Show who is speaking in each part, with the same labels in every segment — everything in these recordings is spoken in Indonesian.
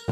Speaker 1: Lah.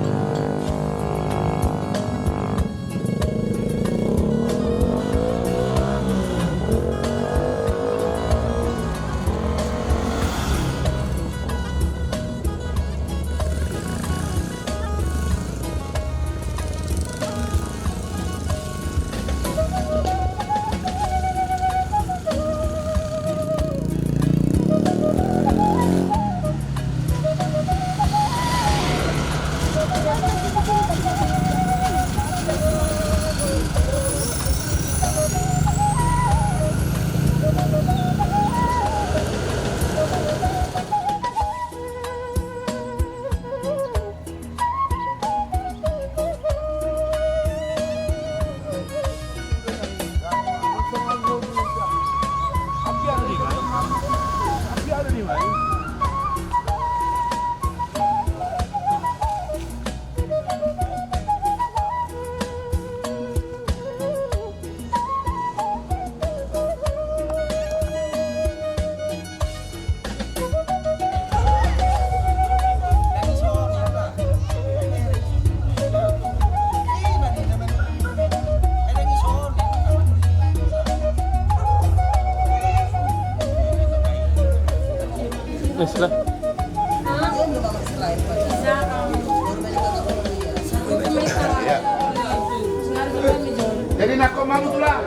Speaker 2: Jadi nak kau malu tulah.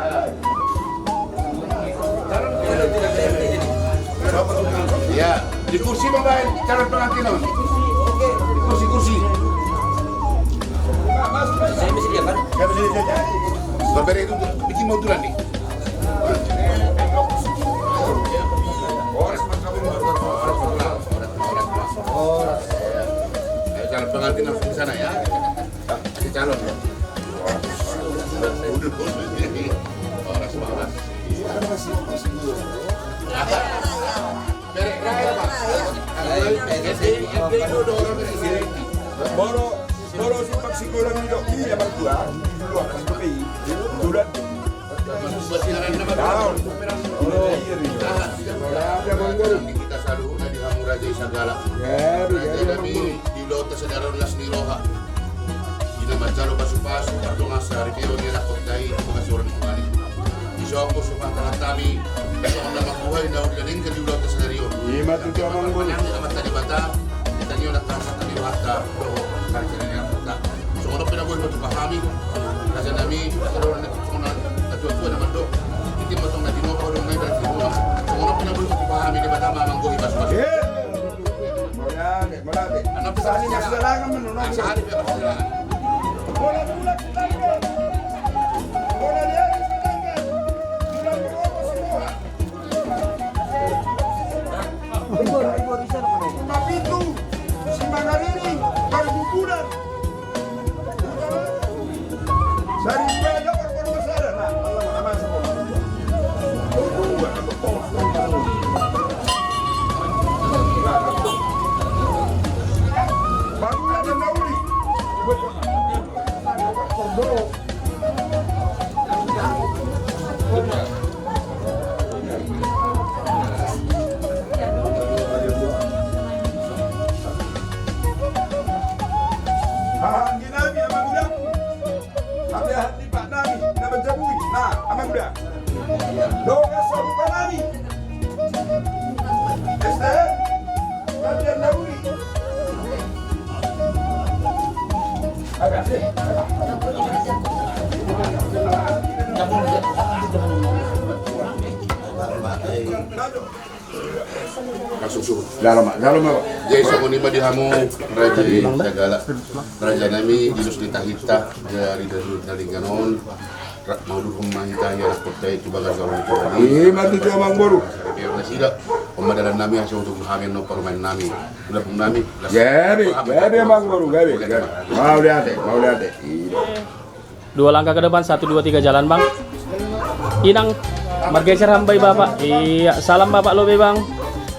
Speaker 2: Ya, di kursi bang, calon pengantin. Di kursi.
Speaker 3: Saya mesti dia kan?
Speaker 2: Saya mesti dia. Berbeda itu bikin mau tulah nih. Calon pengantin langsung ke sana ya. Di calon ya. Orang semangat.
Speaker 4: Boro simpak sikulang nilo iya berdua dulu akan sepi bulan
Speaker 2: kita selalu dari Hamu Raja Isagala. Raja kami di Lota Sadaron Las Niroha. Ina Majalo Pasu-Pasu atau Masa Ribio ni Rakot Dai mga suran kumani. Isoko supang kami sa mga buhay na ulianin ka di Lota Sadarion.
Speaker 4: Ima tu amang guru.
Speaker 2: Yang amat tadi bata kita niyo nakasa kami wata do kali ni apa. So ono pinabuhi mo pahami. Kasi nami karon na kunan atuwa naman do. Hindi mo tong nadino ko do may dati. So ono pinabuhi mo pahami ni bata mamang buhi pasu-pasu.
Speaker 4: Malate.
Speaker 2: Ano pa
Speaker 4: Sa akin nagsalangan man no.
Speaker 2: Sa hari pa pala.
Speaker 4: Bola dia selangan. Bulan berapa semua? Mapitu, si Mangarini, Barbubulan. Sari Baya bermasalah. Nah, Allah aman semua. Barulah dan Nauri. Hangin nabi amang udah. Tapi hati Pak Nami nak menjabui. Nah, amang udah. Doa sabukan Nami. STM. Kalian Nauri.
Speaker 2: Kasusuh.
Speaker 4: Dalam.
Speaker 2: Jadi sa kunima di Hamu Raja Isagala. Raja nami Dinos Litahita dari ganon. Mau dukung mahita ya Rakot Dai itu bagas orang itu tadi.
Speaker 4: Ima tu amang guru.
Speaker 2: Kaya na sila, pemadalan namin ang suutong hangin no parumahan namin. Udah pun namin.
Speaker 4: Gabi amang guru, gabi. Mau lihat.
Speaker 1: Dua langkah ke depan, 1, 2, 3 jalan bang. Inang bergeser hambay bapak. Iya, salam bapak lo be bang.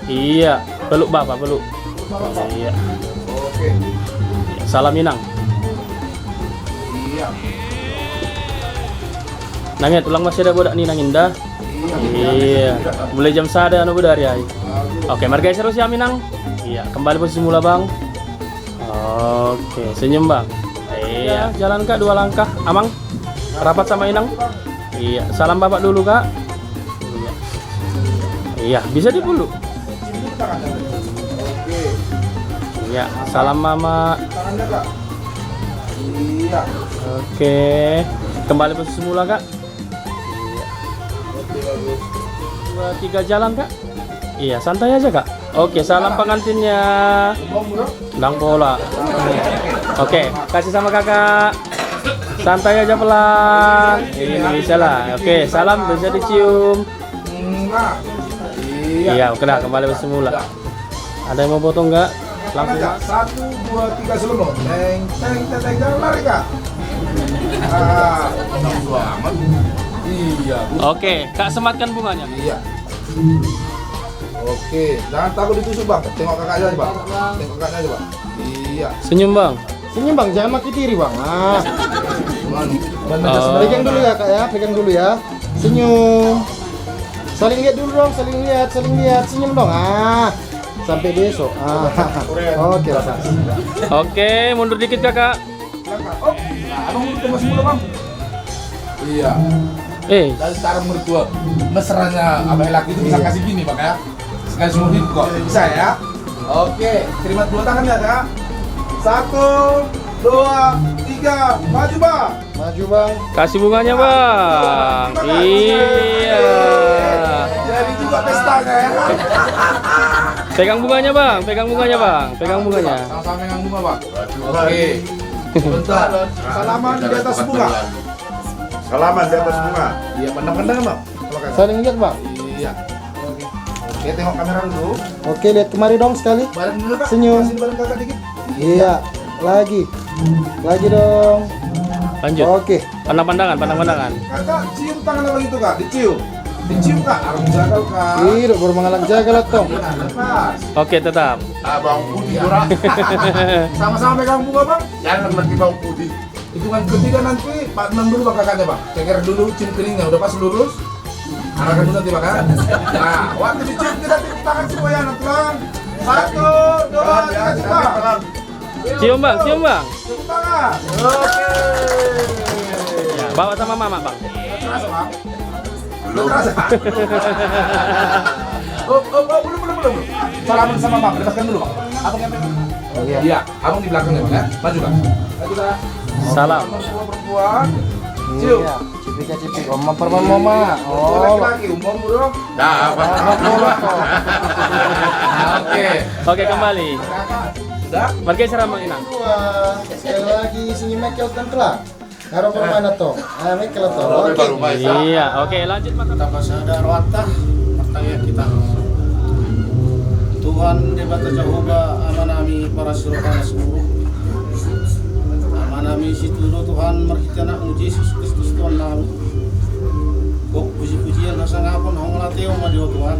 Speaker 1: Iya, peluk bapak peluk. Iya. Salam Inang. Nangit ulang masih ada bodak nih nanginda. Iya. Mulai jam sada anu budari ay. Oke, marga terus ya Minang. Iya, kembali posisi mula bang. Oke, senyum bang. Iya, jalan kak 2 langkah. Amang, rapat sama Inang. Iya, salam bapak dulu kak. Iya, iya bisa dipeluk.
Speaker 4: Oke.
Speaker 1: Iya, salam mama.
Speaker 4: Tangannya kak. Iya.
Speaker 1: Oke, kembali posisi semula kak.
Speaker 4: Oke, bagus.
Speaker 1: 2, 3 jalan kak. Iya, santai aja kak. Oke, salam pengantinnya.
Speaker 4: Bang bro.
Speaker 1: Dang bola. Oke, kasih sama kakak. Santai aja pelan. Ini bisa lah. Oke, salam bisa dicium.
Speaker 4: Nah. Iya.
Speaker 1: Iya, oke dah kembali semula. Ada yang mau potong nggak? Langsung.
Speaker 4: Kak. 1, 2, 3 sebelum. Teng teng teng teng jangan lari kak. Ah, langsung amat. Iya.
Speaker 1: Oke, kak sematkan bunganya.
Speaker 4: Iya. Oke, jangan takut ditusuk bang. Tengok kakaknya aja bang. Tengok kakaknya aja bang. Iya.
Speaker 1: Senyum bang.
Speaker 3: Senyum bang, jangan maki diri bang. Ah,
Speaker 1: Oh.
Speaker 3: pegang dulu ya kak ya, pegang dulu ya. Senyum. Saling lihat dulu dong, saling lihat, senyum dong. Ah, sampai besok. Ah, oke Pak.
Speaker 1: Oke, mundur dikit kakak.
Speaker 4: Oh, nah, abang udah masuk mulu bang. Iya. Dari cara mertua mesranya abang laki itu bisa kasih gini bang ya. Sekali seluruh hidup kok. Bisa ya. Oke, terima 2 tangan ya kak. 1, 2, 3, maju bang.
Speaker 3: Maju bang.
Speaker 1: Kasih bunganya bang. Iya.
Speaker 4: Jadi juga pestanya ya.
Speaker 1: Pegang bunganya bang. Pegang bunganya bang. Pegang bunganya.
Speaker 4: Sama-sama pegang bunga bang. Oke. Bentar. Salaman di atas bunga. Salaman di atas bunga. Iya, pandang-pandang bang.
Speaker 3: Saling lihat bang.
Speaker 4: Iya. Oke, tengok kamera dulu.
Speaker 3: Oke, lihat kemari dong sekali.
Speaker 4: Bareng dulu kak.
Speaker 3: Senyum.
Speaker 4: Kasih bareng kakak dikit.
Speaker 3: Iya, lagi dong.
Speaker 1: Lanjut.
Speaker 3: Oke.
Speaker 1: Pandang-pandangan, pandang-pandangan.
Speaker 4: Kakak cium tangan abang itu kak. Dicium. Dicium kak. Harus jagal kak.
Speaker 3: Hidup baru mengalang jaga lah tong.
Speaker 4: Nah, lepas.
Speaker 1: Oke, tetap.
Speaker 2: Abang putih orang.
Speaker 4: Sama-sama pegang bunga bang.
Speaker 2: Jangan lagi bang putih.
Speaker 4: Hitungan ketiga nanti Pak Enam dulu bang kakaknya bang. Ceker dulu, cium keningnya. Udah pas lurus. Arahkan dulu nanti bang kan. Nah, waktu dicium kita tepuk tangan semua ya nanti bang. 1, 2, 3 cium.
Speaker 1: Cium bang, cium bang.
Speaker 4: Tepuk tangan. Oke.
Speaker 1: Ya, bawa sama mama bang.
Speaker 4: Terasa bang. Belum terasa. Belum. Salaman sama bang. Lepaskan dulu bang. Abang yang pegang. Iya. Abang di belakang ya bang ya. Maju bang. Maju bang.
Speaker 1: Salam.
Speaker 4: Perempuan. Cium.
Speaker 3: Iya, cipika-cipik. Om perempuan mama. Oh,
Speaker 4: Laki-laki umum bro.
Speaker 2: Nah, apa?
Speaker 4: Oke.
Speaker 1: Oke, kembali.
Speaker 4: Sudah?
Speaker 1: Bergeser sama Inang.
Speaker 3: sekali lagi senyum Michael dan kelak. Harap mana toh? Ah, Michael toh.
Speaker 2: Robe
Speaker 3: Oke.
Speaker 2: baru main.
Speaker 1: Iya, oke lanjut mata.
Speaker 5: Betapa sadar watah pertanyaan kita. Tuhan debata Jehovah amanami para suruhan seluruh. Amanami situdo Tuhan merhitana Yesus Kristus Tuhan nami. Kok puji-pujian nasangapon hongolateo madio Tuhan.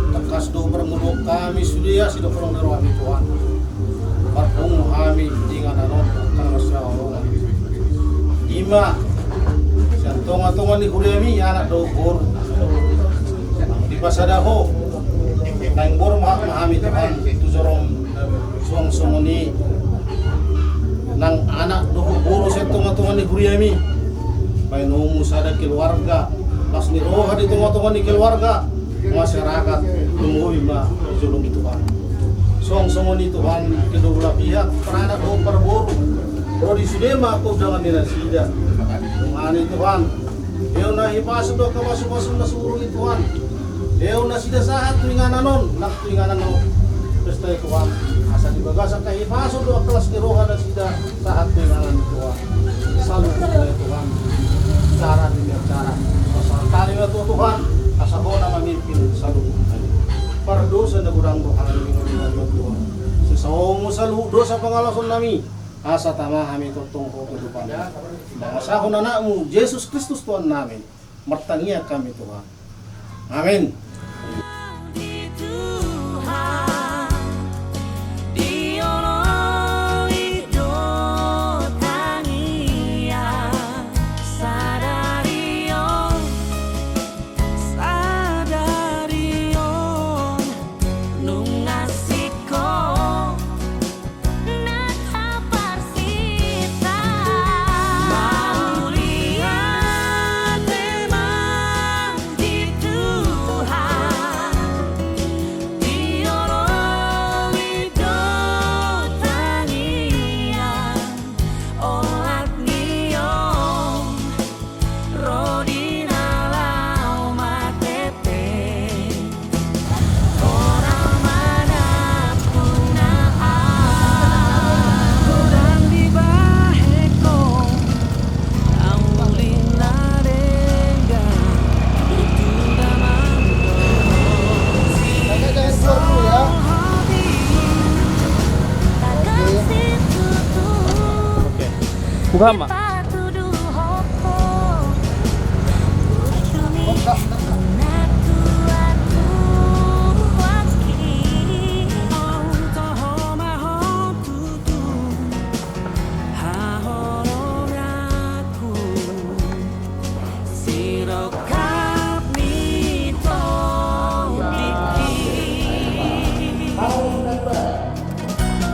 Speaker 5: Tekas do bermuluk kami sudia sido perong dero kami Tuhan. Parpung kami dengan anon tang masya Allah. Ima tonga-tonga ni huremi anak dohor di pasadaho nang bor mahami Tuhan itu jorong song ni nang anak dohor sa tonga-tonga ni huremi may numu sada keluarga pas ni roha di tonga-tonga ni keluarga masyarakat tumuhi ma julong Tuhan song ni Tuhan kedua pihak peranak do perboro pero di sinema ako jangan dinasida ani Tuhan Deo na ipasok do kamasuk-masuk na suruh Tuhan Deo na sida saat tuinganan non nak tuinganan non pesta Tuhan asa di bagasan kay ipasok do kelas ni roha na sida saat tuinganan Tuhan salut Tuhan cara dengan cara asal tali na to Tuhan asa ko na mamimpin salut pardosa na gudang Tuhan dengan Tuhan sesawong mo salut dosa pangalason nami asa tama kami tutong ko kehidupan. Bangsa ko na namu, Yesus Kristus Tuhan namin. Mertangia kami Tuhan. Amin.
Speaker 1: Buka mak.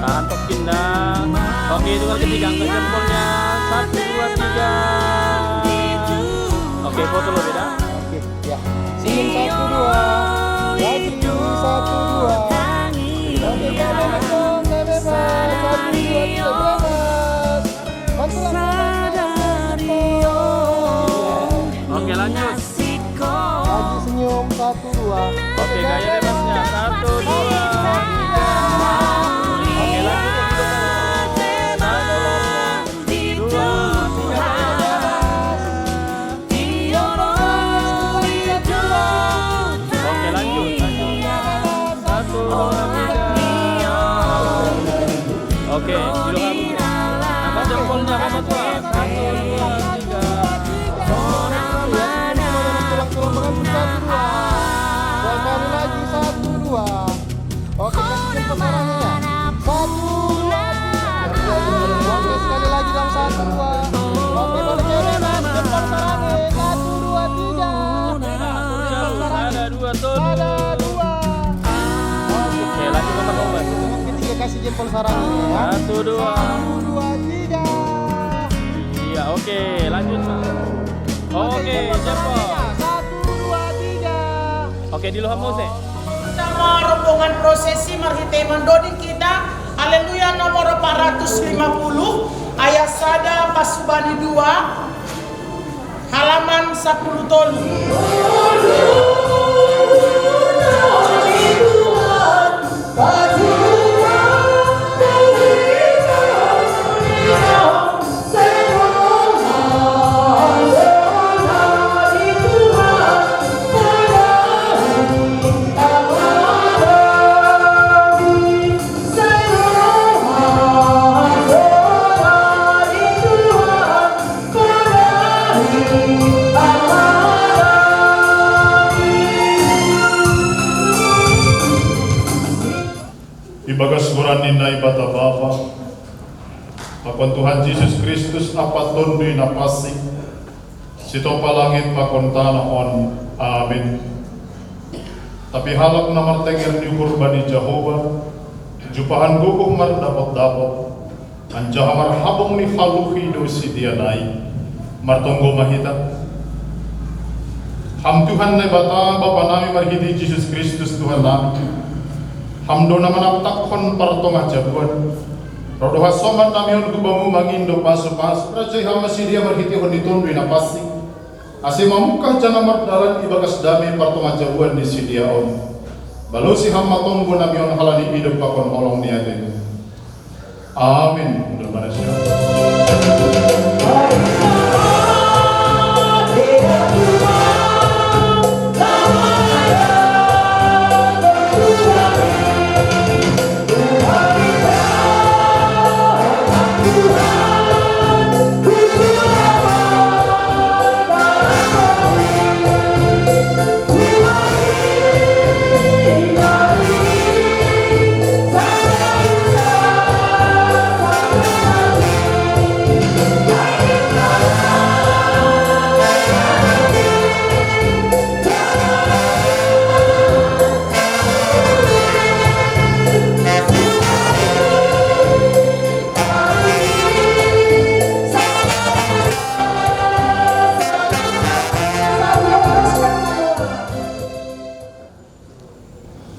Speaker 1: Tahan tok pindah. Oke, itu kan ketiga angkat jempolnya. 1, 2, 3. Oke, foto lo beda.
Speaker 3: Oke, ya. Senyum 1, 2. Lagi 1, 2. Oke, bebas dong, bebas. 1, 2, 3, bebas. Bantulah,
Speaker 1: Oke, lanjut.
Speaker 3: lagi senyum 1, 2.
Speaker 1: Oke, gaya bebasnya 1, 2. Oke, lanjut. 1, 2, 3. Oke, dulu kamu. Angkat jempolnya kamu tua. 1, 2, 3.
Speaker 3: Sekali lagi 1, 2. Oke, kasih jempol sarangnya. 1, 2. Oke, sekali lagi dong 1, 2. Oke, boleh bebas. Jempol sarangnya. 1, 2, 3.
Speaker 1: Ada 2 tuh.
Speaker 3: Ada 2.
Speaker 1: Oke, lanjut obat-obat.
Speaker 3: Ketiga kasih jempol sarangnya.
Speaker 1: 1, 2.
Speaker 3: 1, 2, 3.
Speaker 1: Iya, oke, lanjut. Oke, jempol.
Speaker 3: 1, 2, 3.
Speaker 1: Oke, di luar musik.
Speaker 6: Sama rombongan prosesi Marhite Mandodi kita, haleluya, nomor 450, ayat sada Pasubani 2, halaman 10 tolu.
Speaker 7: Ibagas Quran nina ibata Bapa, Pakon Tuhan Yesus Kristus apa tundui napasik, sito palangit pakon tanah on, amin. Tapi halak namar tenger ni kurbani Jehovah, jupahan guguh mar dapat, anjah mar habong ni haluhi dosi dianai, martonggo mahita. Ham Tuhan na bata Bapa nami marhidi Yesus Kristus Tuhan nami. Hamdo naman ang takhon para tong ajabuan. Rodoha soman namion kubamu mangindo paso-paso. Rajay hamasidia marhitihon nitun rinapasik. Asi mamukah jana mardalan ibagas dami para tong ajabuan ni sidiaon. Balu si hamatong bu namion halani hidup pakon holong niatin. Amin. Udah siya.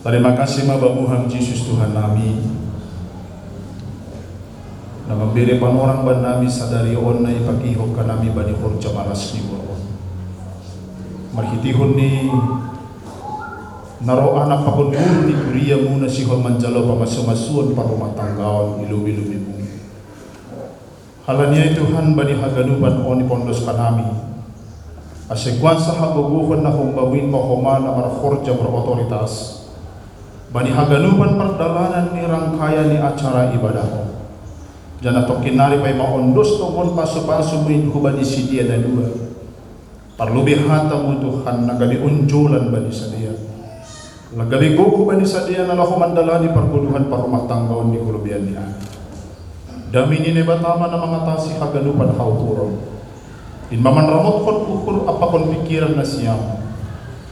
Speaker 7: Terima kasih mabamuhang Yesus Tuhan nami. Na mabiri panorang ban nami sadari on na ipakihok ka nami bani horja maras ni Baon. Marhitihon ni naro anak pakunun ni Uriya muna si manjalo pamasumasuan parumatanggaon ilubi-lubi mo. Halanya Tuhan bani haganuban on ipondos ka nami. Asekwan sa habuguhon na humbawin mahuman na marhorja berotoritas. Bani haganuban perdalanan ni rangkaian ni acara ibadah. Jana tokinari pai maondos tohon pasu-pasu muin hubani sidia na dua. Parlubi hatamu Tuhan nagabi unjulan bani sadia. Nagabi gugu bani sadia na lahu mandalani perguduhan parumah tanggaon di kulubian ni ani. Dami ni nebatama na mengatasi haganupan hauturon. In maman ramot kon ukur apa kon pikiran na siyam.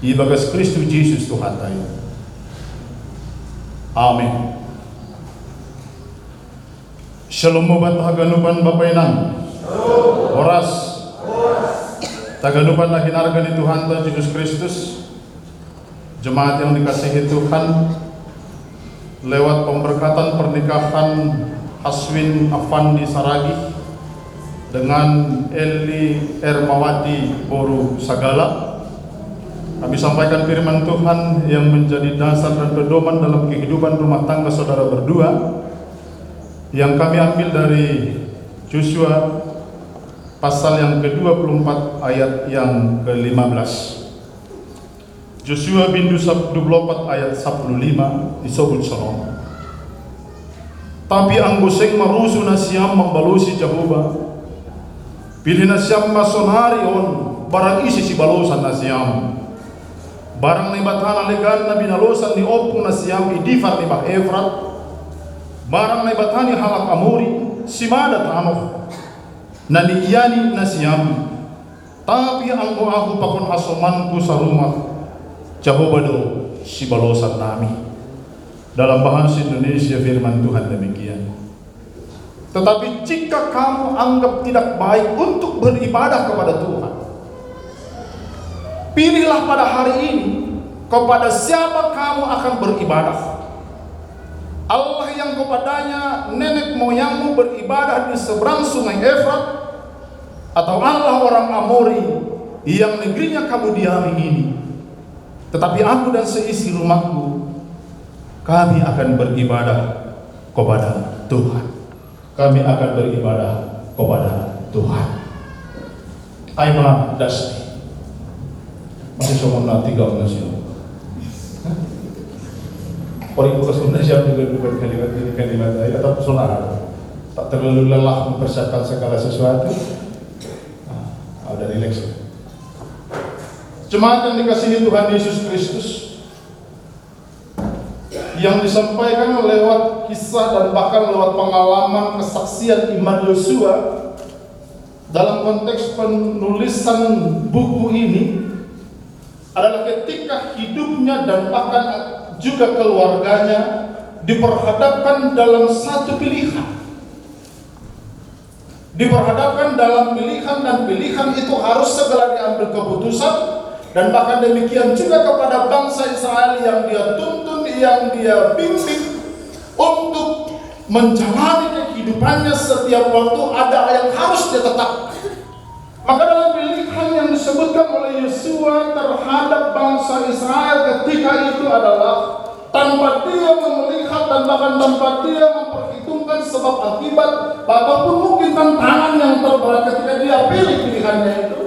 Speaker 7: Ibagas Kristus Yesus Tuhan tayo. Amin. Shalom mobat haganupan bapainan. Oras. Taganupan na hinarga ni Tuhan ta Yesus Kristus. Jemaat yang dikasihi Tuhan, lewat pemberkatan pernikahan Haswin Afandi Saragi dengan Eli Ermawati Boru Sagala, kami sampaikan firman Tuhan yang menjadi dasar dan pedoman dalam kehidupan rumah tangga saudara berdua, yang kami ambil dari Joshua pasal yang ke-24 ayat yang ke-15. Joshua bindu 24 ayat 15 disebut salam. Tapi anggoseng marusu na siyam membalusi Jehovah. Pilih na siyam masonari on barang isi si balosan na siyam. Barang na ibatana legan na binalosan ni opung na siyam idifat ni Bah Efrat. Barang na ibatani halak amuri simada tanoh na niyani na siyam. Tapi ang aku pakon hasomanku sa rumah Jehovah do si balosan nami. Dalam bahasa Indonesia firman Tuhan demikian. Tetapi jika kamu anggap tidak baik untuk beribadah kepada Tuhan, pilihlah pada hari ini kepada siapa kamu akan beribadah. Allah yang kepadanya nenek moyangmu beribadah di seberang sungai Efrat, atau Allah orang Amori yang negerinya kamu diami ini. Tetapi aku dan seisi rumahku, kami akan beribadah kepada Tuhan. Kami akan beribadah kepada Tuhan. Aima Dasti masih somong 3 nasyon. Orang bukan Indonesia juga bukan kalimat ayat atau personal. Tak terlalu lelah mempersiapkan segala sesuatu. Ada relax. Jemaat yang dikasihi Tuhan Yesus Kristus, yang disampaikan lewat kisah dan bahkan lewat pengalaman kesaksian iman Yosua dalam konteks penulisan buku ini adalah ketika hidupnya dan bahkan juga keluarganya diperhadapkan dalam satu pilihan. Diperhadapkan dalam pilihan, dan pilihan itu harus segera diambil keputusan. Dan bahkan demikian juga kepada bangsa Israel yang dia tuntun, yang dia bimbing untuk menjalani kehidupannya setiap waktu ada yang harus dia tetapkan. Maka dalam pilihan yang disebutkan oleh Yosua terhadap bangsa Israel ketika itu adalah tanpa dia melihat dan bahkan tanpa dia memperhitungkan sebab akibat ataupun mungkin tantangan yang terberat ketika dia pilih pilihannya itu.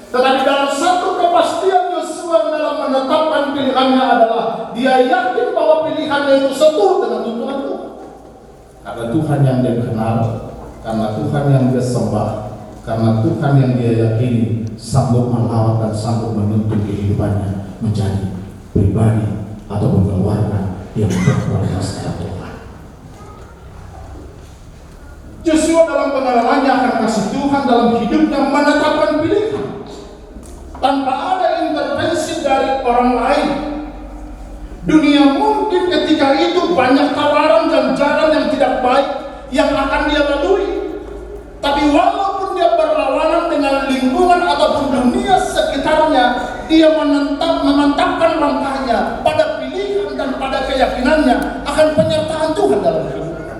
Speaker 7: Tetapi dalam satu kepastian Yosua dalam menetapkan pilihannya adalah dia yakin bahwa pilihannya itu seturut dengan tuntunan Tuhan. Karena Tuhan yang dia kenal, karena Tuhan yang dia sembah, karena Tuhan yang dia yakini sanggup melawat dan sanggup menuntun kehidupannya menjadi pribadi ataupun keluarga yang berkualitas dalam Tuhan. Joshua dalam pengalamannya akan kasih Tuhan dalam hidupnya menetapkan pilihan tanpa ada intervensi dari orang lain. Dunia mungkin ketika itu banyak tawaran dan jalan yang tidak baik yang akan dia lalui. Tapi walaupun dia berlawanan dengan lingkungan ataupun dunia sekitarnya, dia memantapkan langkahnya pada pilihan dan pada keyakinannya akan penyertaan Tuhan dalam hidupnya.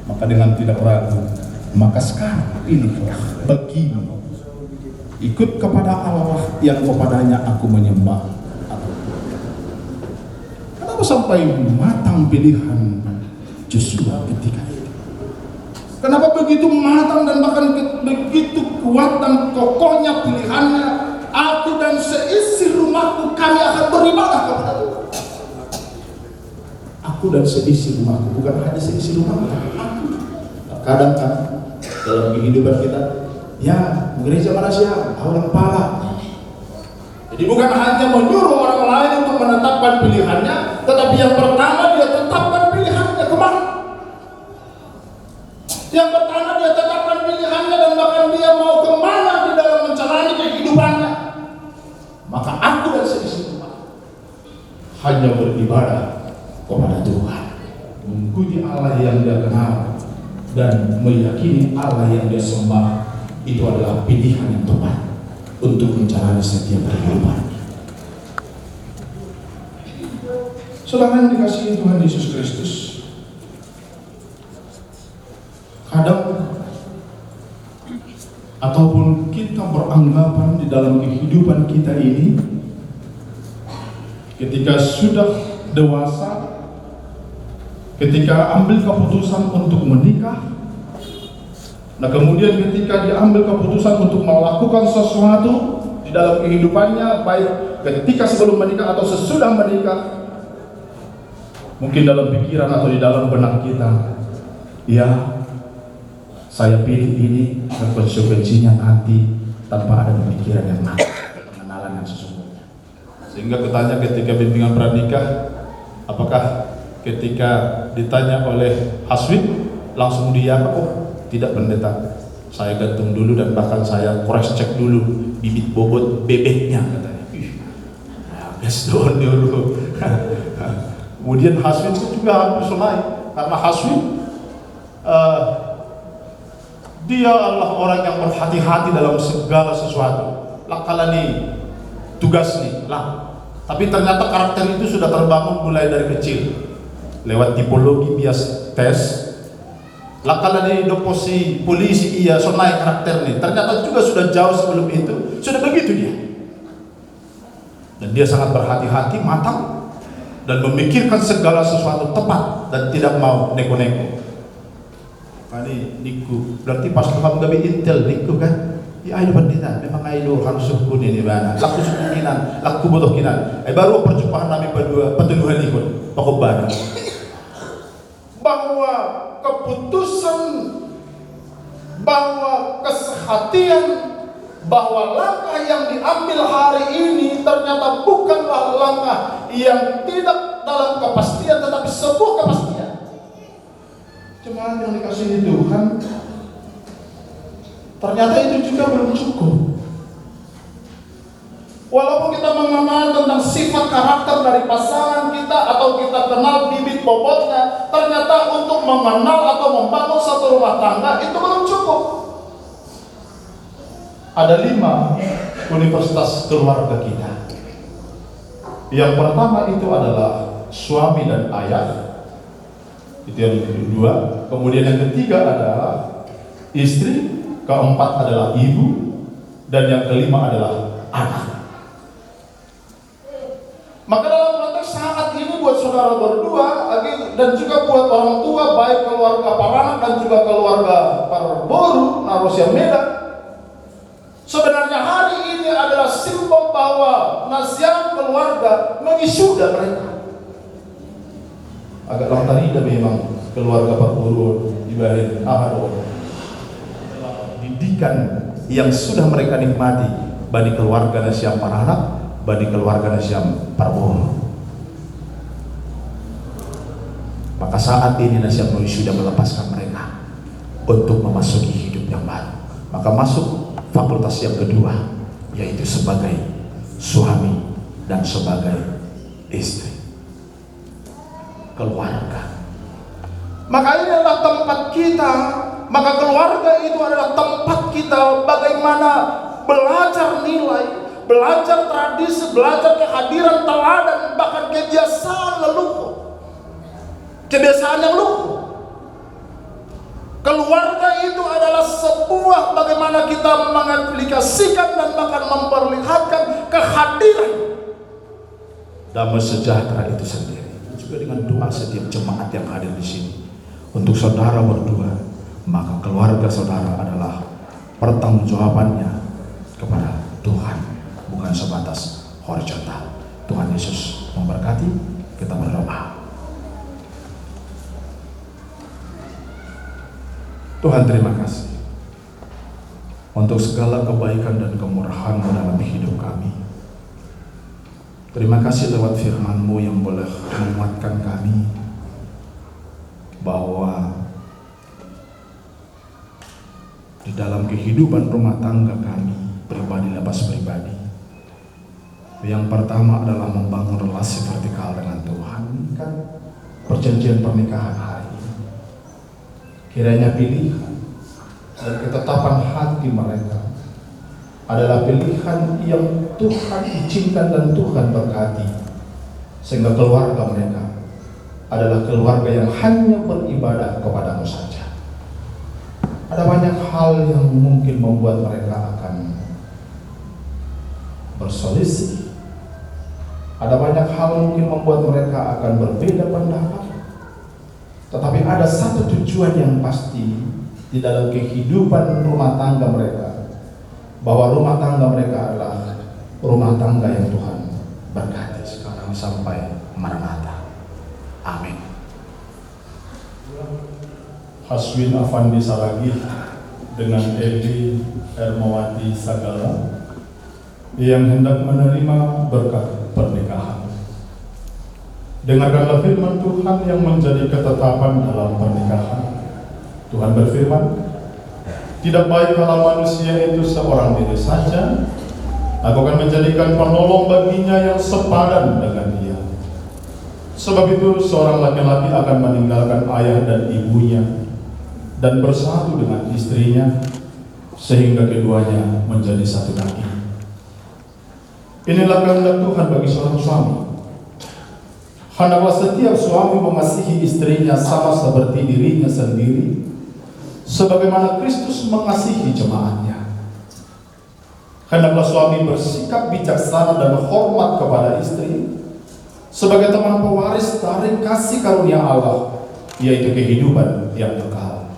Speaker 7: Maka dengan tidak ragu, maka sekarang pilihlah bagimu ikut kepada Allah yang kepadanya aku menyembah. Kenapa sampai matang pilihan Joshua ketika itu? Kenapa begitu matang dan bahkan begitu kuat dan kokohnya pilihannya? Aku dan seisi rumahku kami akan beribadah kepada Tuhan. Aku dan seisi rumahku, bukan hanya seisi rumahku, aku
Speaker 8: Kadang kan dalam kehidupan kita, ya gereja mana sih orang pala. Jadi bukan hanya menyuruh orang lain untuk menetapkan pilihannya, tetapi yang pertama dia tetapkan pilihannya kemana. Yang pertama dia tetapkan pilihannya dan bahkan dia mau kemana di dalam menjalani kehidupannya. Maka aku dan seisi hanya beribadah kepada Tuhan, mengikuti Allah yang dia kenal dan meyakini Allah yang dia sembah itu adalah pilihan yang tepat untuk menjalani setiap kehidupan. Saudara yang dikasihi Tuhan Yesus Kristus, kadang ataupun kita beranggapan di dalam kehidupan kita ini, ketika sudah dewasa, ketika ambil keputusan untuk menikah, nah kemudian ketika diambil keputusan untuk melakukan sesuatu di dalam kehidupannya, baik ketika sebelum menikah atau sesudah menikah, mungkin dalam pikiran atau di dalam benak kita, ya saya pilih ini dan konsekuensinya nanti tanpa ada pemikiran yang matang, pengenalan yang sesungguhnya. Sehingga ketanya ketika bimbingan pranikah, apakah ketika ditanya oleh Haswin langsung dia, oh tidak pendeta, saya gantung dulu dan bahkan saya cross check dulu bibit bobot bebeknya, katanya. Gas doang dulu. Kemudian Haswin juga harus selesai karena Haswin dia adalah orang yang berhati-hati dalam segala sesuatu. Lah kala nih tugas nih lah, tapi ternyata karakter itu sudah terbangun mulai dari kecil lewat tipologi bias tes. Lah kala nih doposi polisi iya so naik karakter nih, ternyata juga sudah jauh sebelum itu sudah begitu dia. Dan dia sangat berhati-hati, matang dan memikirkan segala sesuatu tepat dan tidak mau neko-neko. Kali niku berarti pas kamu gabi intel niku kan? Ya ayo pendeta, memang ayo harus sukun ini bana. Laku sukunan, laku butuh kinan. Baru perjumpaan kami petuduhan ikut pakobana. Bahwa keputusan, bahwa kesehatian, bahwa langkah yang diambil hari ini ternyata bukanlah langkah yang tidak dalam kepastian, tetapi sebuah kepastian. Jemaat yang dikasihi Tuhan, ternyata itu juga belum cukup. Walaupun kita mengenal tentang sifat karakter dari pasangan kita atau kita kenal bibit bobotnya, ternyata untuk mengenal atau membangun satu rumah tangga itu belum cukup. Ada 5 universitas keluarga kita. Yang pertama itu adalah suami dan ayah. Itu yang kedua. Kemudian yang ketiga adalah istri, keempat adalah ibu, dan yang kelima adalah anak. Maka dalam konteks saat ini buat saudara berdua dan juga buat orang tua, baik keluarga Paranak dan juga keluarga Parboru, Narosia Medan, sebenarnya hari ini adalah simbol bahwa nasihat keluarga mengisuda mereka. Agak lantar ida memang keluarga Parboru dibanding Ahado. Didikan yang sudah mereka nikmati bagi keluarga Nasiam Paranak, bagi keluarga Nasiam Parboru. Maka saat ini Nasiam Noi sudah melepaskan mereka untuk memasuki hidup yang baru. Maka masuk fakultas yang kedua, yaitu sebagai suami dan sebagai istri, keluarga. Maka ini adalah tempat kita. Maka keluarga itu adalah tempat kita bagaimana belajar nilai, belajar tradisi, belajar kehadiran teladan, bahkan kebiasaan leluhur, kebiasaan yang luhur. Keluarga itu adalah sebuah bagaimana kita mengaplikasikan dan bahkan memperlihatkan kehadiran damai sejahtera itu sendiri. Juga dengan doa setiap jemaat yang hadir di sini untuk saudara berdua, maka keluarga saudara adalah pertanggungjawabannya kepada Tuhan, bukan sebatas horizontal. Tuhan Yesus memberkati. Kita berdoa. Tuhan, terima kasih untuk segala kebaikan dan kemurahan-Mu dalam hidup kami. Terima kasih lewat firman-Mu yang boleh menguatkan kami bahwa di dalam kehidupan rumah tangga kami, pribadi lepas pribadi, yang pertama adalah membangun relasi vertikal dengan Tuhan. Kan perjanjian pernikahan hari ini, kiranya pilihan dan ketetapan hati mereka adalah pilihan yang Tuhan izinkan dan Tuhan berkati, sehingga keluarga mereka adalah keluarga yang hanya beribadah kepada-Mu saja. Ada banyak hal yang mungkin membuat mereka akan berselisih. Ada banyak hal mungkin membuat mereka akan berbeda pendapat. Tetapi ada satu tujuan yang pasti di dalam kehidupan rumah tangga mereka, bahwa rumah tangga mereka adalah rumah tangga yang Tuhan berkati sekarang sampai Maranatha. Amin.
Speaker 7: Haswin Afandi Saragih dengan Eli Ermawati Sagala yang hendak menerima berkat pernikahan. Dengarkanlah firman Tuhan yang menjadi ketetapan dalam pernikahan. Tuhan berfirman, tidak baik kalau manusia itu seorang diri saja. Aku akan menjadikan penolong baginya yang sepadan dengan dia. Sebab itu seorang laki-laki akan meninggalkan ayah dan ibunya dan bersatu dengan istrinya, sehingga keduanya menjadi satu daging. Inilah kehendak Tuhan bagi seorang suami. Hendaklah setiap suami mengasihi istrinya sama seperti dirinya sendiri, sebagaimana Kristus mengasihi jemaatnya. Hendaklah suami bersikap bijaksana dan hormat kepada istri, sebagai teman pewaris dari kasih karunia Allah, yaitu kehidupan yang kekal.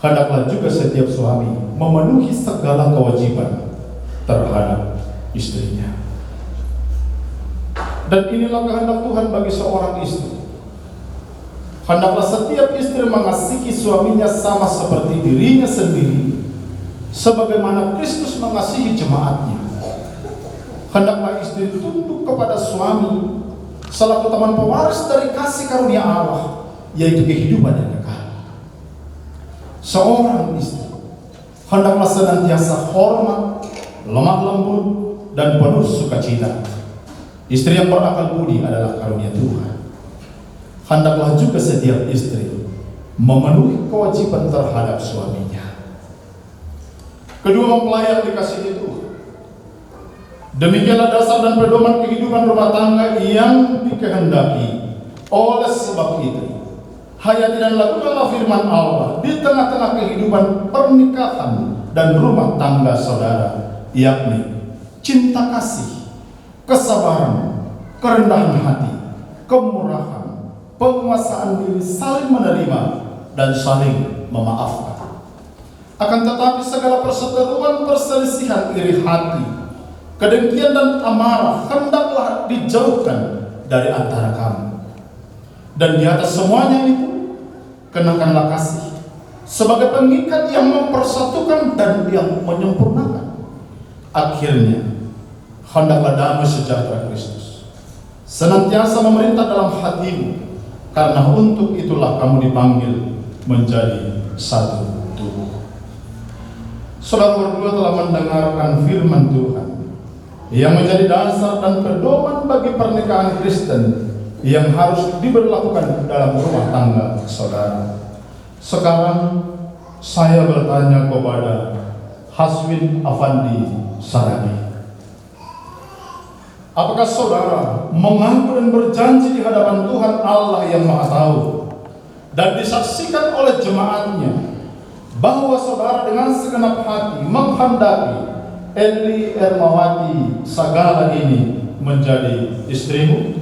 Speaker 7: Hendaklah juga setiap suami memenuhi segala kewajiban terhadap istrinya. Dan inilah kehendak Tuhan bagi seorang istri. Hendaklah setiap istri mengasihi suaminya sama seperti dirinya sendiri, sebagaimana Kristus mengasihi jemaatnya. Hendaklah istri tunduk kepada suami selaku teman pewaris dari kasih karunia Allah, yaitu kehidupan yang kekal. Seorang istri hendaklah senantiasa hormat, lemah lembut, dan penuh sukacita. Istri yang berakal budi adalah karunia Tuhan. Hendaklah juga setiap istri memenuhi kewajiban terhadap suaminya. Kedua, mempelai yang dikasihi Tuhan. Demikianlah dasar dan pedoman kehidupan rumah tangga yang dikehendaki. Oleh sebab itu, hayati dan lakukanlah firman Allah di tengah-tengah kehidupan pernikahan dan rumah tangga saudara, yakni cinta kasih, kesabaran, kerendahan hati, kemurahan, penguasaan diri, saling menerima, dan saling memaafkan. Akan tetapi segala perseteruan, perselisihan, iri hati, kedengkian dan amarah hendaklah dijauhkan dari antara kamu. Dan di atas semuanya itu, kenakanlah kasih sebagai pengikat yang mempersatukan dan yang menyempurnakan. Akhirnya, hendaklah damai sejahtera Kristus senantiasa memerintah dalam hatimu, karena untuk itulah kamu dipanggil menjadi satu tubuh. Saudara berdua telah mendengarkan firman Tuhan yang menjadi dasar dan pedoman bagi pernikahan Kristen yang harus diberlakukan dalam rumah tangga saudara. Sekarang saya bertanya kepada Haswin Afandi Saragih, apakah saudara mengaku dan berjanji di hadapan Tuhan Allah yang Maha Tahu dan disaksikan oleh jemaatnya bahwa saudara dengan segenap hati menghendaki Eli Ermawati Sagala ini menjadi istrimu?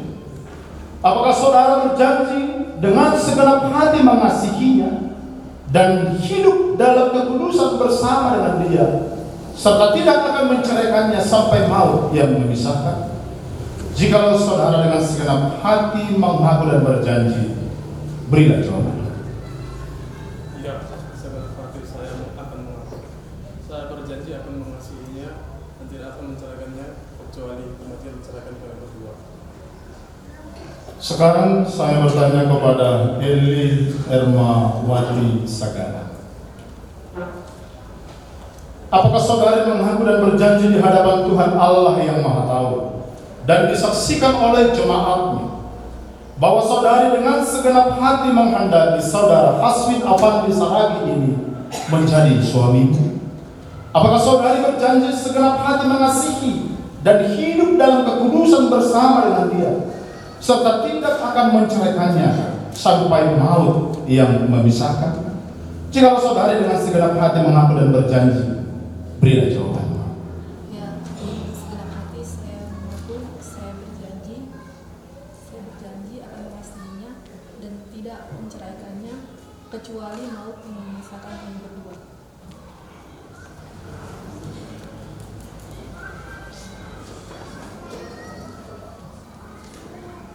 Speaker 7: Apakah saudara berjanji dengan segenap hati mengasihinya dan hidup dalam kekudusan bersama dengan dia, serta tidak akan menceraikannya sampai maut yang memisahkan? Jikalau saudara dengan segenap hati mengaku dan berjanji, berilah jawaban.
Speaker 9: istri saya berjanji akan mengasihinya dan tidak akan menceraikannya kecuali kematian menceraikan kalian berdua.
Speaker 8: Sekarang saya bertanya kepada Eli Hermawati Sagara. Apakah saudari mengaku dan berjanji di hadapan Tuhan Allah yang Maha Tahu dan disaksikan oleh jemaatnya bahwa saudari dengan segenap hati menghendaki saudara Haswin Afandi Saragi ini menjadi suamimu? Apakah saudari berjanji segenap hati mengasihi dan hidup dalam kekudusan bersama dengan dia, serta tidak akan menceraikannya sampai maut yang memisahkan? Jika saudari dengan segenap hati mengaku dan berjanji, berilah jawaban.
Speaker 10: Ya, dengan segenap hati saya mengaku, saya berjanji akan mengasihinya dan tidak menceraikannya kecuali maut yang memisahkan kami berdua.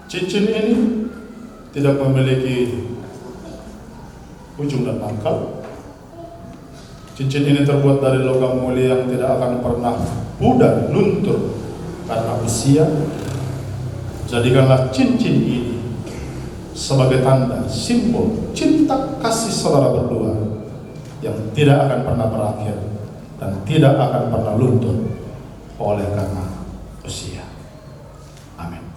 Speaker 8: Cincin ini tidak memiliki ujung dan pangkal. Cincin ini terbuat dari logam mulia yang tidak akan pernah pudar luntur karena usia. Jadikanlah cincin ini sebagai tanda simbol cinta kasih saudara berdua yang tidak akan pernah berakhir dan tidak akan pernah luntur oleh karena usia. Amin.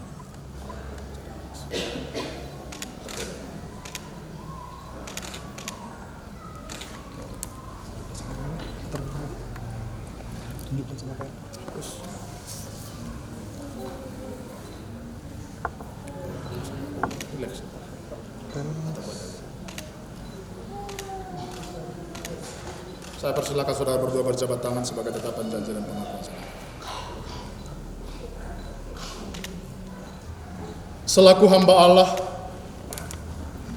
Speaker 7: Saya persilakan saudara berdua berjabat tangan sebagai tetapan janji dan pengakuan saya. Selaku hamba Allah,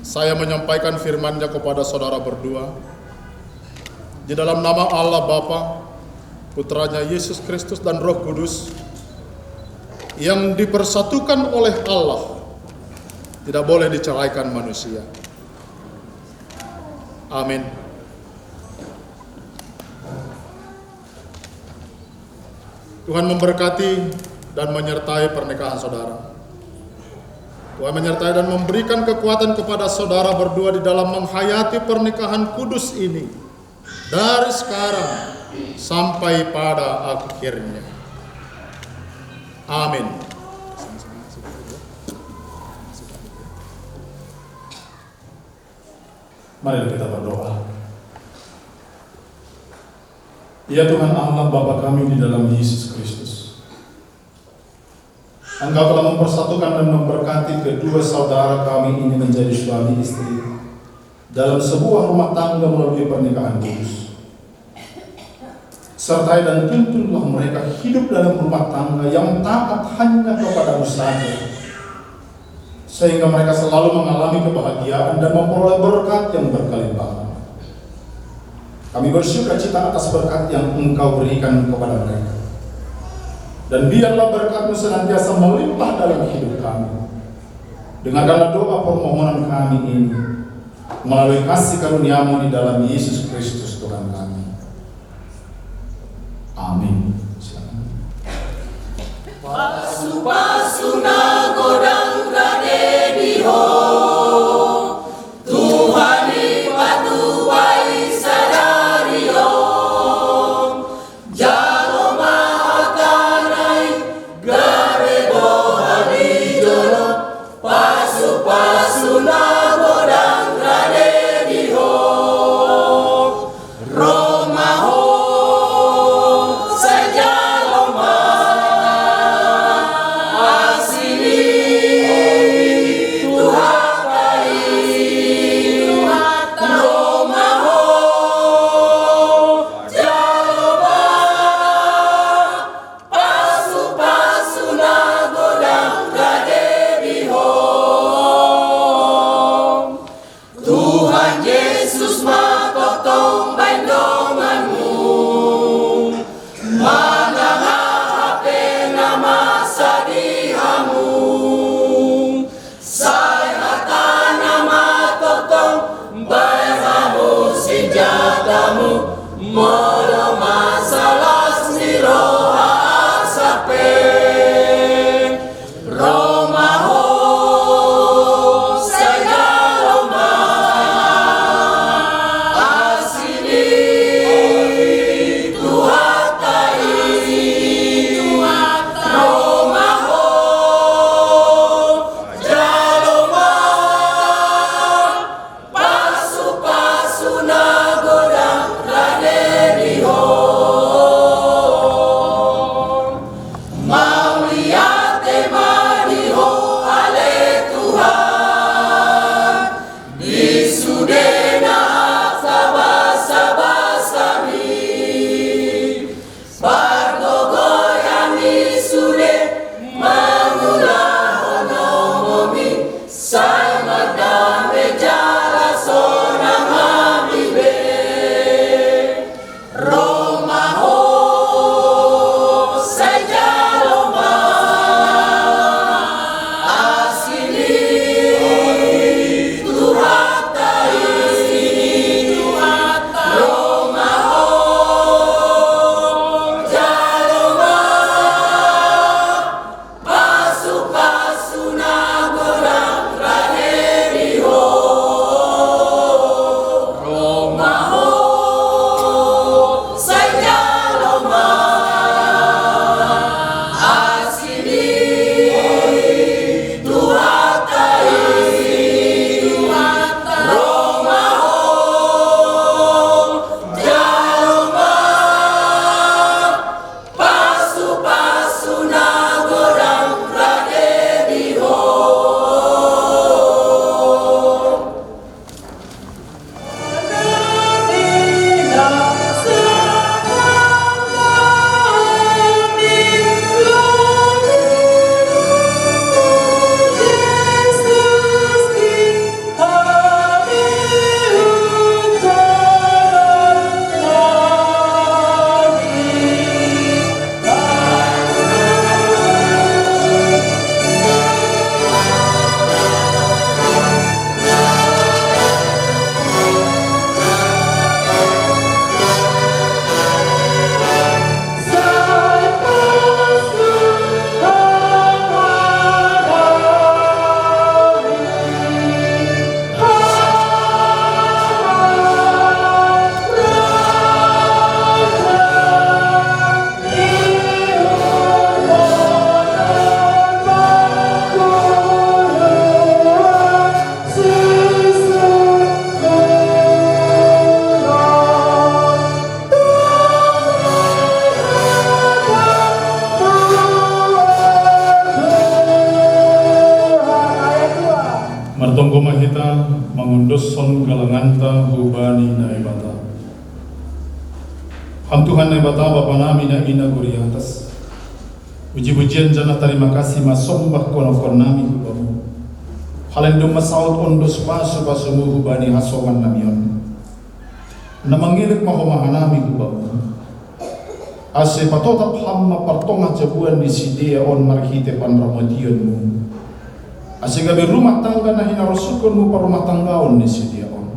Speaker 7: saya menyampaikan firman-Nya kepada saudara berdua di dalam nama Allah Bapa, Putranya Yesus Kristus dan Roh Kudus yang dipersatukan oleh Allah, tidak boleh diceraikan manusia. Amin. Tuhan memberkati dan menyertai pernikahan saudara. Tuhan menyertai dan memberikan kekuatan kepada saudara berdua di dalam menghayati pernikahan kudus ini dari sekarang sampai pada akhirnya. Amin.
Speaker 8: Mari kita berdoa. Ya Tuhan Allah Bapa kami di dalam Yesus Kristus, Engkau telah mempersatukan dan memberkati kedua saudara kami ini menjadi suami istri dalam sebuah rumah tangga melalui pernikahan kudus. Sertai dan tuntunlah mereka hidup dalam rumah tangga yang taat hanya kepada saja, sehingga mereka selalu mengalami kebahagiaan dan memperoleh berkat yang berkelimpahan. Kami bersyukur cita atas berkat yang Engkau berikan kepada mereka. Dan biarlah berkat-Mu senantiasa melimpah dalam hidup kami. Dengarkanlah doa permohonan kami ini melalui kasih karunia-Mu di dalam Yesus Kristus Tuhan kami. Amin.
Speaker 11: Pasupasuna godang rade diho Tuhani patu bai sadario Jalo mahakanai garebo halijono Pasupasuna godang rade diho Romaho Sajalo Asili kamu molo masalah niroha sapeng romaho segaloma asini tuhatai romaho jaloma pasu-pasu nagodang radeniho mauliate maniho ale Tuhan disudena sabas-sabasami bargogoyami sude mangulah onomomi salmadame jala sonang habibe romaho sejaloma asini tuhatai romaho jaloma pasu-pasu nagodang radeniho romaho sejaloma asini tuhatai romaho jaloma pasu-pasu nagodang radeniho
Speaker 8: Martonggo mahita mengundos son galanganta hubani na ibata. Hantuhan na ibata bapa nami na ina guri atas. Puji-pujian jana terima kasih masombah kono-kono nami hubamu. Halendo masaut ondos pasu-pasumu hubani hasoman namion. Namangirik mahomahan nami hubamu. Ase patotap hamma partonga jabuan di sidia on marhite panramodionmu. Asing gabi rumah tangga na hinarosukon mo pa rumah tanggaon ni sidia on.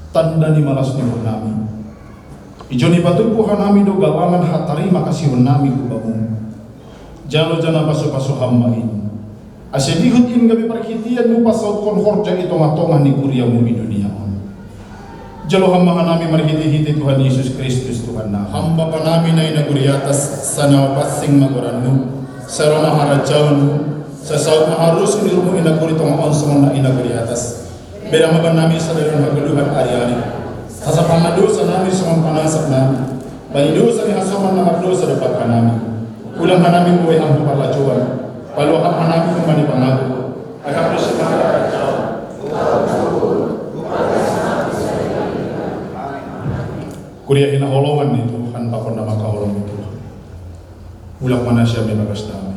Speaker 8: Tanda ni malas ni nami. Ijo ni patupuhan nami do gawangan hatari makasih nami kubamu. Jalo jana paso-paso hamain. Asing dihut im gabi perhitian mo pasaut kon horja itong-atongan ni kuriya mo di dunia on. Jalo hamahan nami marhiti-hiti Tuhan Yesus Kristus Tuhan na. Hamba pa nami na inaguriatas sa nawapasing magoranmu. Sa ramaharajawan mo. Sa saud maharus ini rumo inaguri tong onson na inaguri atas. Beda maban nami sa dalam hagaluhan ari-ari. Sa pamadosa nami sa panasap nami. Bani dosa ni hasaman na magdosa dapat kanami. Ulang hanami buhay ang parlajuan. Paluhap hanami kung mani pangago. Agapos sa mga Kuria hinaholongan nito, han pakon na makaholong nito. Ulang mana siya may magas dami.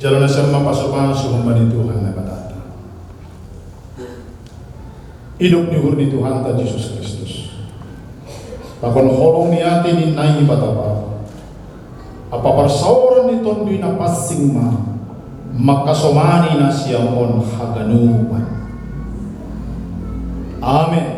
Speaker 8: Jalan na siya mapasukan humban ni Tuhan na batata. Idok ni hur ni Tuhan ta Jesus Kristus. Pakon holong ni ate ni nai batapa. Apa persauran ni tondi na pasing ma makasomani na siya on haganuman. Amen.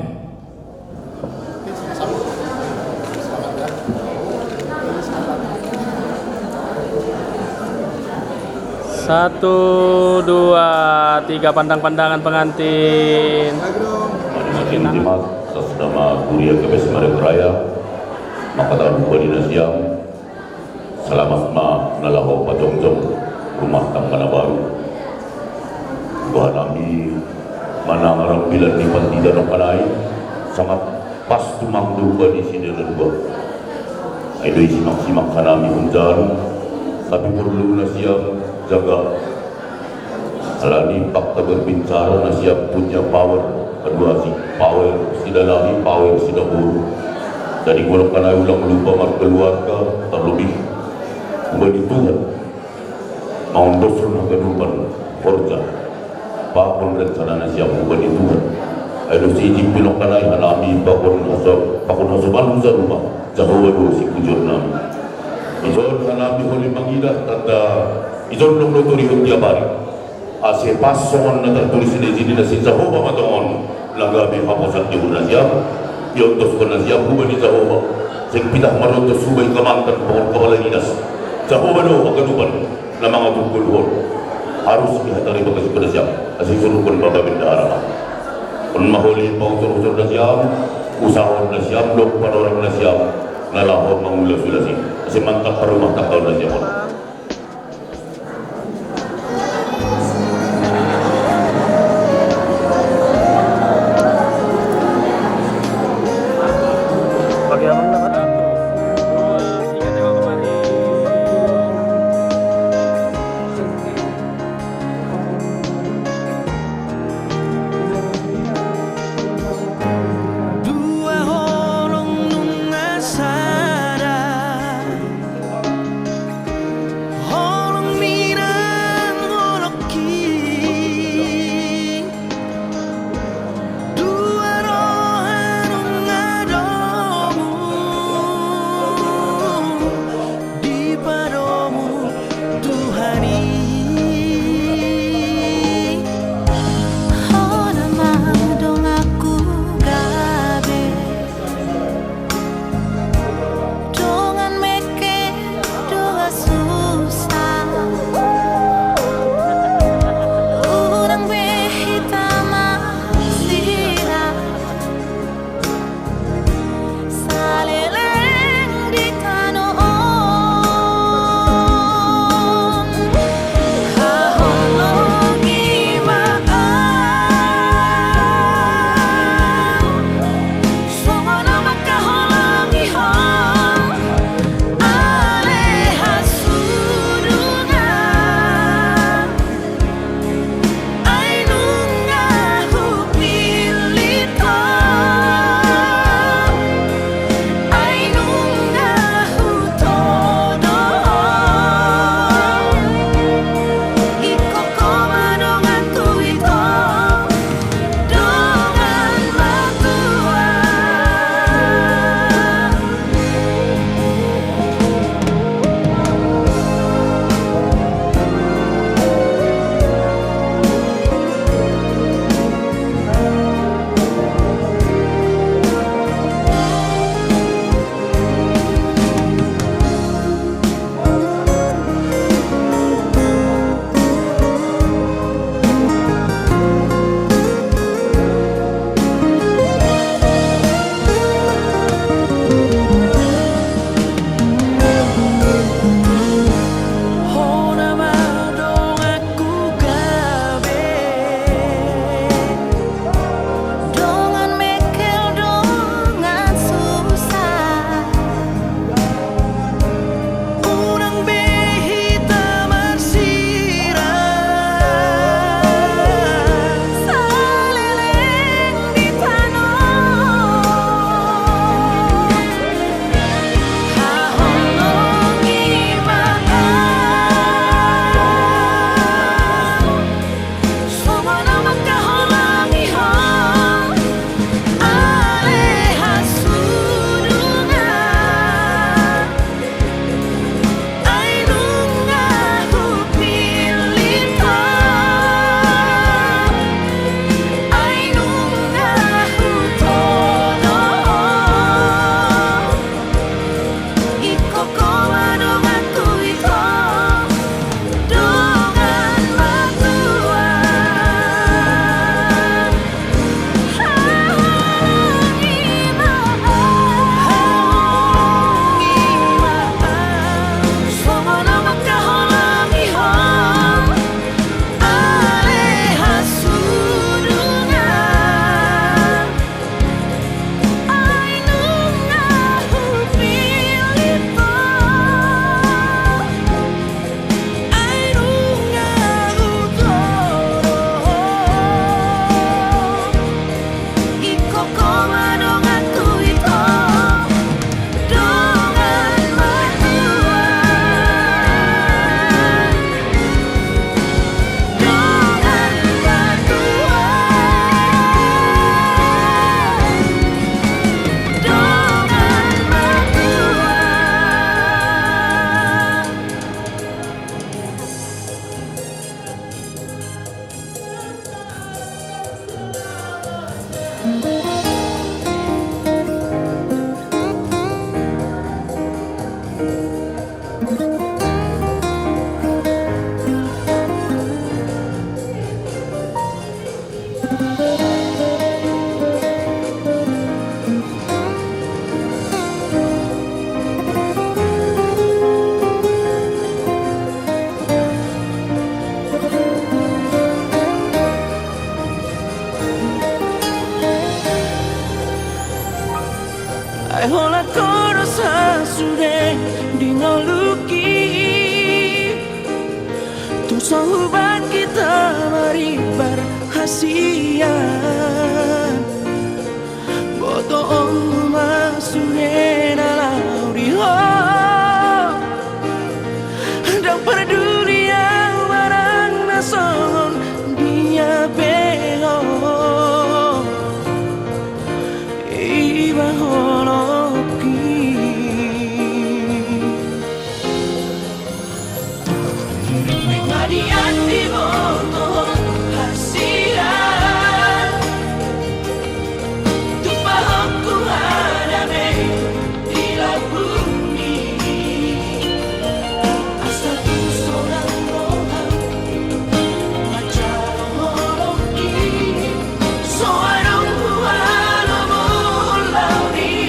Speaker 1: 1, 2, 3 pandang-pandangan pengantin.
Speaker 12: Makin timat sesama kuria kebes mereka raya maka tahun badi nasiam selamat ma nalaho pajongjong rumah tangga baru Tuhan kami mana ngarang bilan di pantidan kanai sangat pas tumangdu badi sini dan gua ayo simak-simak kanami hunjan tapi perlu nasiam jaga alani fakta berbicara nasiam punya power kedua si power sida lagi power sida buru dari golongan ayu ulang lupa mar keluarga terlebih bagi Tuhan mau dosul na kedupan forja pakon rencana siap bagi Tuhan ayo si jimpilok kanay hanami pakon hasaban sa rumah jahawa do si kujur nami izon hanami holi mangidah tanda izon long lotori hundia bari ase pasongan na tertulis di sini na si Jehovah matongon lagabi haposan di siap yontos ko na siap huban ni Jehovah sing pitah marontos hubay kamantan pokon kabalaninas Jehovah no agadupan na mga tungkulhon harus ihatari bagas ko na siap ase surukon bababin na arama kung mahuli pa usur-usur na siap usahon na siap lok panorang na siap nalahon mangulas-ulasin ase mantak parumah takaw na siap
Speaker 11: Ai hola koro sasude dinoluki tu sahubat kita mari berhasian boto om masune lauri ho dan peduli barang nason dia belo iba holoki Marian di bono hasilan tu pahokku hadame di labumi asal tu seorang rohan macam holoki seorang buah lobo lauri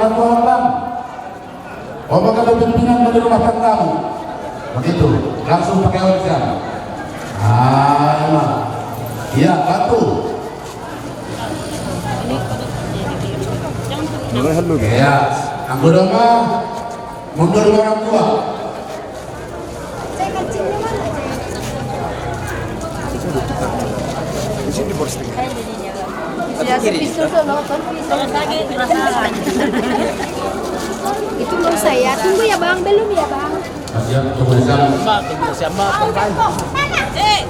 Speaker 2: dengan Tuhan bang. Oh maka ada pimpinan dari rumah tanggamu. Begitu, langsung pakai organ. Emang. Iya, bantu. Iya, anggota mah mundur orang tua.
Speaker 13: Itu mau saya tunggu ya bang, belum ya bang?
Speaker 2: Siap, tunggu di sana.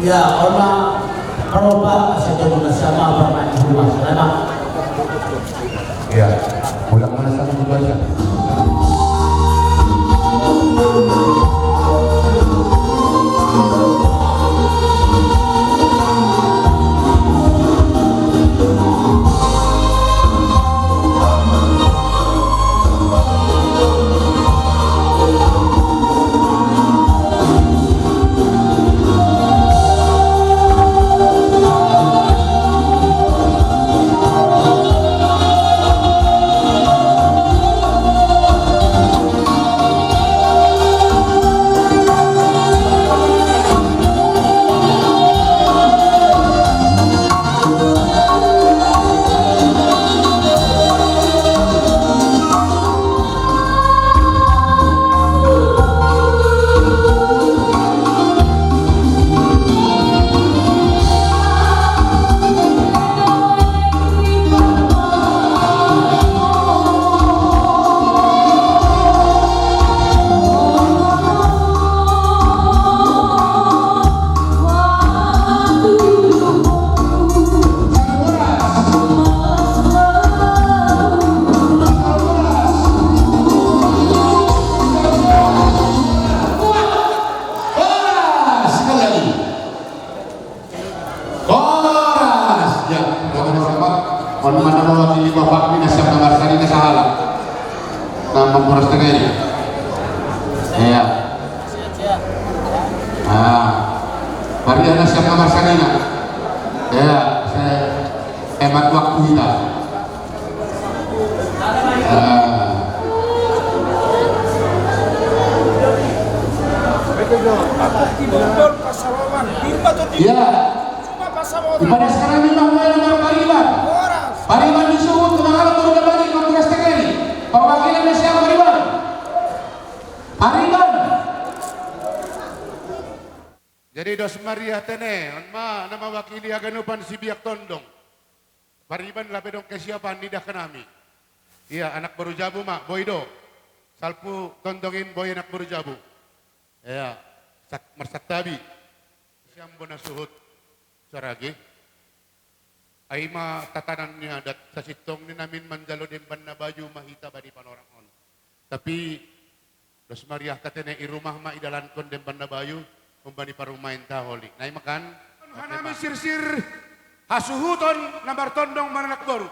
Speaker 14: Ya, Oma, Roba, saya tunggu sama bermain di rumah sana.
Speaker 2: Iya, pulang mana satu dua aja. Pada sekarang memang mulai nomor Pariban. Pariban disuruh kemarin baru dapat Kapolres TKRI. Perwakilannya siapa Pariban? Pariban. Jadi dos Maria tene, onma nama wakili aganupan si biak tondong. Pariban lah bedong kesiapan nidah kenami. Iya anak baru jabu mak boydo. Salpu tondongin boy anak baru jabu. Iya mersaktabi. Siam bona suhut saragi. Aima tatanannya dat sa sitong ni namin manjalo din na baju mahita badi panorangon. Tapi dos Maria tatene irumah ma idalan kon den na baju kumbani parumain taholi. Nai makan hanami sir-sir hasuhuton nambar tondong maranak baru.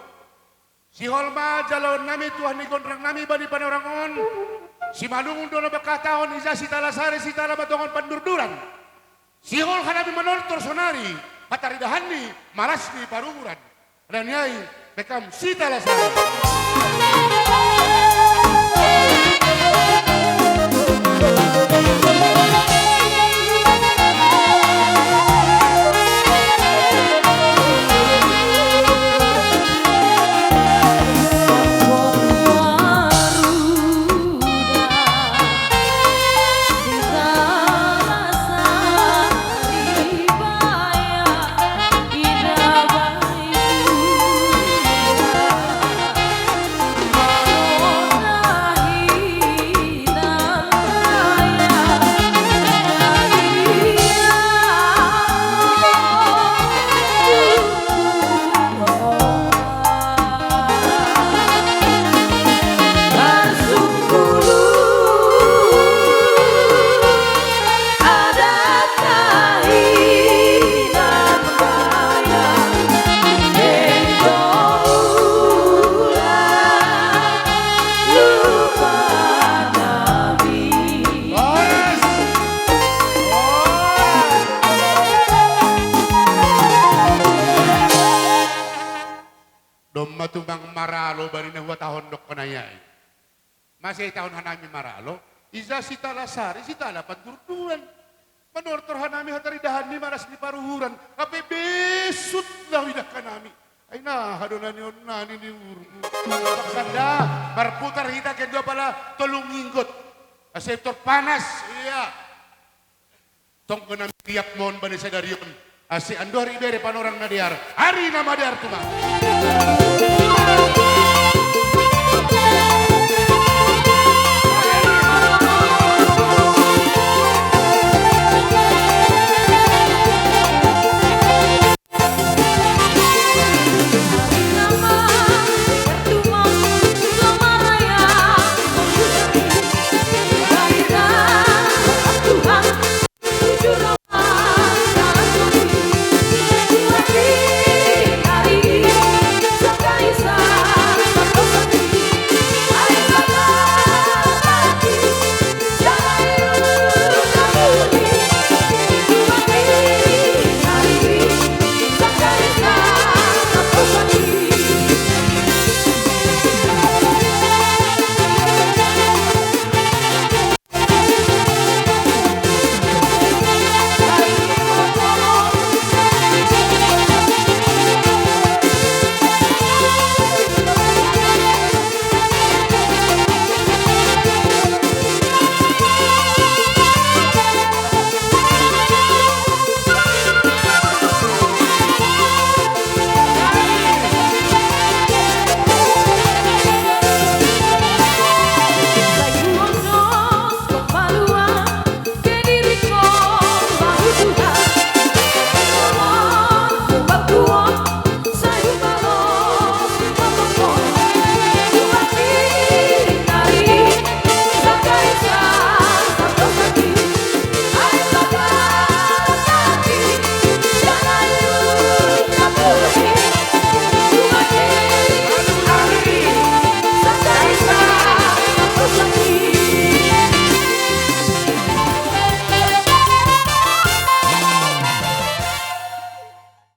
Speaker 2: Si holma jalo nami tuah ni gondrang nami badi panorangon. Si malungun dono bakatahon isa si talasare si talabatongon pandurduran. Si hol hanami manortor sonari. Pataridahani, malasni paruguran. Dan nyai, bekam sita lasari. Domma tumang maralo bari na huwa tahon dok kanayay. Masih tahun hanami maralo. Iza sita lasari sita la panturduan. Manor hanami hatari dahan ni maras ni paruhuran. Kape besut lah widah kanami. Ay na hadonani nani ni urmu. Sanda berputar kita kedua pala tolong inggot. Sektor panas. Iya. Tong kenami tiap mon bani sadarion. Ase andor ibere panorang nadiar. Hari nama diar tuma.